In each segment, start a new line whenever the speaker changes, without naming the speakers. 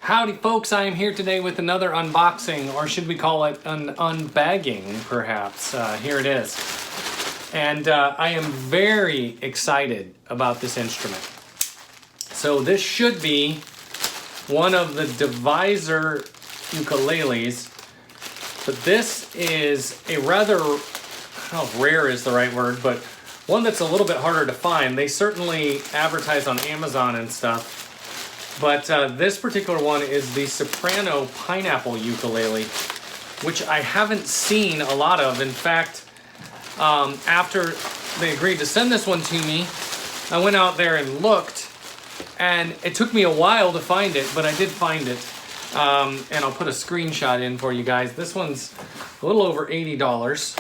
Howdy folks, I am here today with another unboxing, or should we call it an unbagging perhaps. Here it is. And I am very excited about this instrument. So this should be one of the Deviser ukuleles, but this is a rather, I don't know if rare is the right word, but one that's a little bit harder to find. They certainly advertise on Amazon and stuff. But this particular one is the Soprano Pineapple Ukulele, which I haven't seen a lot of. In fact, after they agreed to send this one to me, I went out there and looked, and it took me a while to find it, but I did find it. And I'll put a screenshot in for you guys. This one's a little over $80,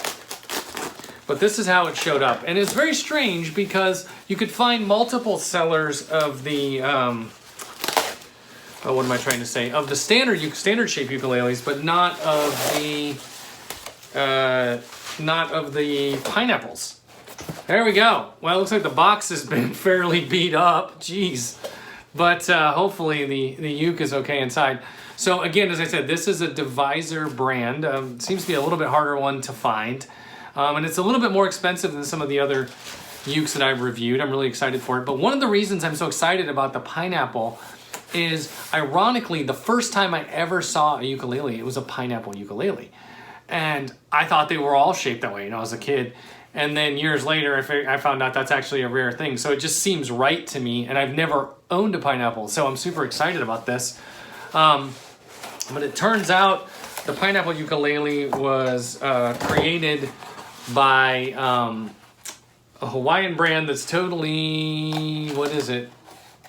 but this is how it showed up. And it's very strange because you could find multiple sellers of the, what am I trying to say? Of the standard shape ukuleles, but not of the pineapples. There we go. Well, it looks like the box has been fairly beat up. Jeez. But hopefully the uke is okay inside. So again, as I said, this is a Deviser brand. Seems to be a little bit harder one to find. And it's a little bit more expensive than some of the other ukes that I've reviewed. I'm really excited for it. But one of the reasons I'm so excited about the pineapple is, ironically, the first time I ever saw a ukulele, it was a pineapple ukulele. And I thought they were all shaped that way, as a kid. And then years later, I found out that's actually a rare thing. So it just seems right to me, and I've never owned a pineapple, so I'm super excited about this. But it turns out the pineapple ukulele was created by a Hawaiian brand that's totally, what is it?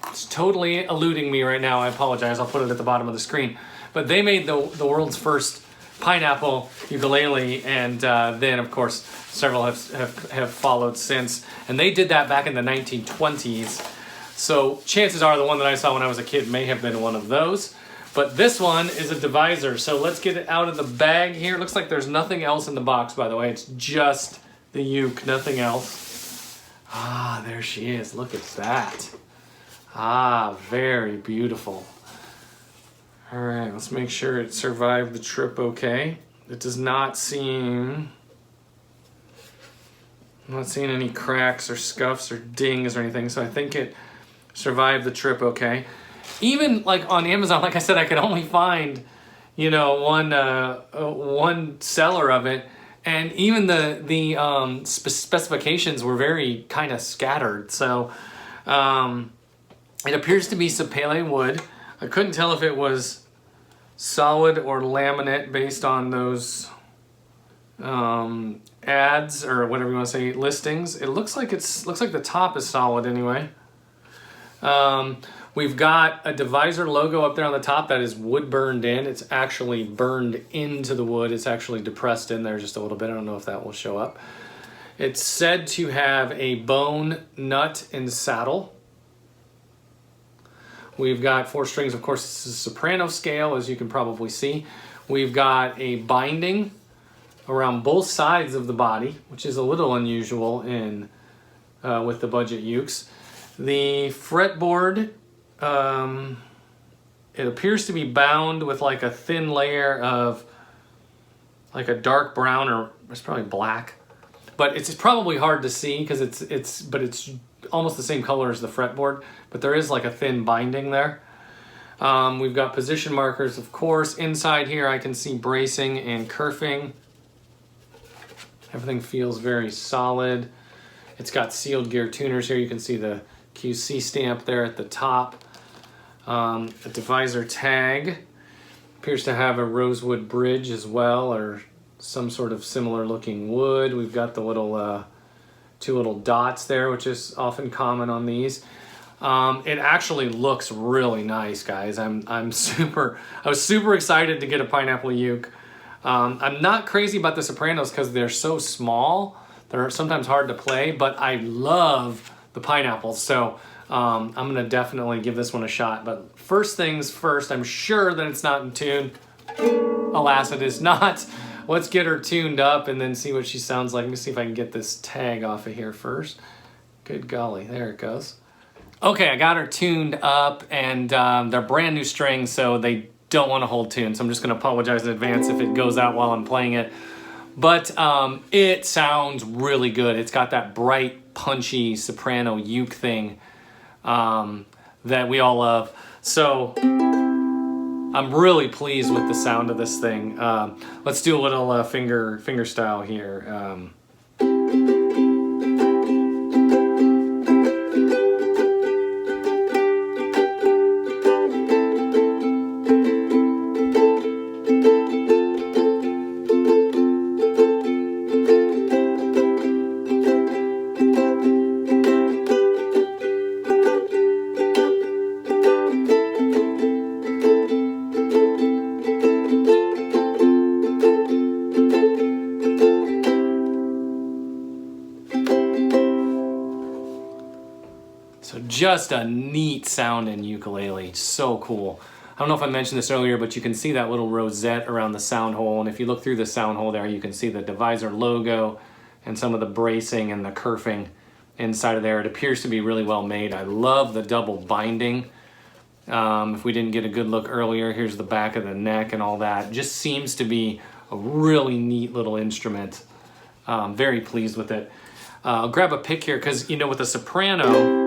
It's totally eluding me right now. I apologize. I'll put it at the bottom of the screen. But they made the world's first pineapple ukulele, and then, of course, several have followed since. And they did that back in the 1920s. So chances are the one that I saw when I was a kid may have been one of those. But this one is a Deviser. So let's get it out of the bag here. It looks like there's nothing else in the box, by the way. It's just the uke, nothing else. Ah, there she is. Look at that. Ah, very beautiful. All right, let's make sure it survived the trip okay. It does not seem... I'm not seeing any cracks or scuffs or dings or anything, so I think it survived the trip okay. Even like on Amazon, like I said, I could only find, one seller of it, and even the specifications were very kind of scattered. So it appears to be sapele wood. I couldn't tell if it was solid or laminate based on those ads, or whatever you want to say, listings. It looks like the top is solid anyway. We've got a Deviser logo up there on the top that is wood burned in. It's actually burned into the wood. It's actually depressed in there just a little bit. I don't know if that will show up. It's said to have a bone, nut, and saddle. We've got 4 strings. Of course, this is a soprano scale, as you can probably see. We've got a binding around both sides of the body, which is a little unusual in with the budget ukes. The fretboard, it appears to be bound with like a thin layer of like a dark brown, or it's probably black, but it's probably hard to see because it's almost the same color as the fretboard, but there is like a thin binding there. We've got position markers, of course. Inside here I can see bracing and kerfing. Everything feels very solid. It's got sealed gear tuners here. You can see the QC stamp there at the top. A Deviser tag. Appears to have a rosewood bridge as well, or some sort of similar looking wood. We've got the little 2 little dots there, which is often common on these. It actually looks really nice, guys. I was super excited to get a pineapple uke. I'm not crazy about the Sopranos because they're so small. They're sometimes hard to play, but I love the pineapples, so I'm gonna definitely give this one a shot. But first things first, I'm sure that it's not in tune. Alas, it is not. Let's get her tuned up and then see what she sounds like. Let me see if I can get this tag off of here first. Good golly, there it goes. Okay, I got her tuned up, and they're brand new strings, so they don't want to hold tune. So I'm just going to apologize in advance if it goes out while I'm playing it. But it sounds really good. It's got that bright, punchy soprano uke thing that we all love. So I'm really pleased with the sound of this thing. Let's do a little finger style here. So just a neat sounding ukulele, so cool. I don't know if I mentioned this earlier, but you can see that little rosette around the sound hole, and if you look through the sound hole there, you can see the Deviser logo and some of the bracing and the kerfing inside of there. It appears to be really well made. I love the double binding. If we didn't get a good look earlier, here's the back of the neck and all that. Just seems to be a really neat little instrument. Very pleased with it. I'll grab a pick here because, you know, with a soprano,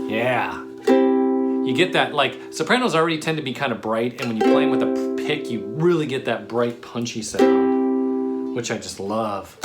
yeah, you get that, like, sopranos already tend to be kind of bright, and when you play them with a pick, you really get that bright, punchy sound, which I just love.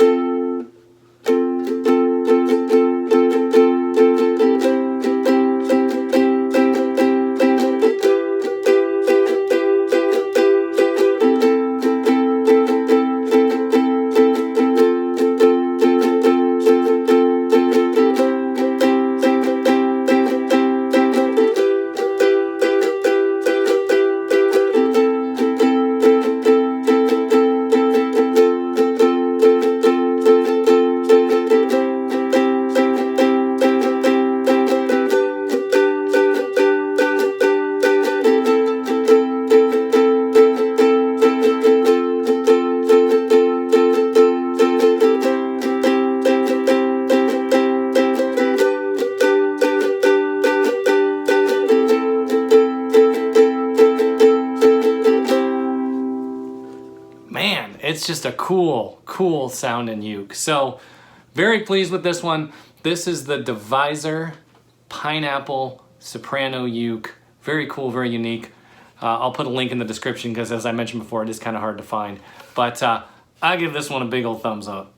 Man, it's just a cool sounding uke. So very pleased with this one. This is the Deviser Pineapple Soprano Uke. Very cool, very unique. I'll put a link in the description because, as I mentioned before, it is kind of hard to find. But I give this one a big old thumbs up.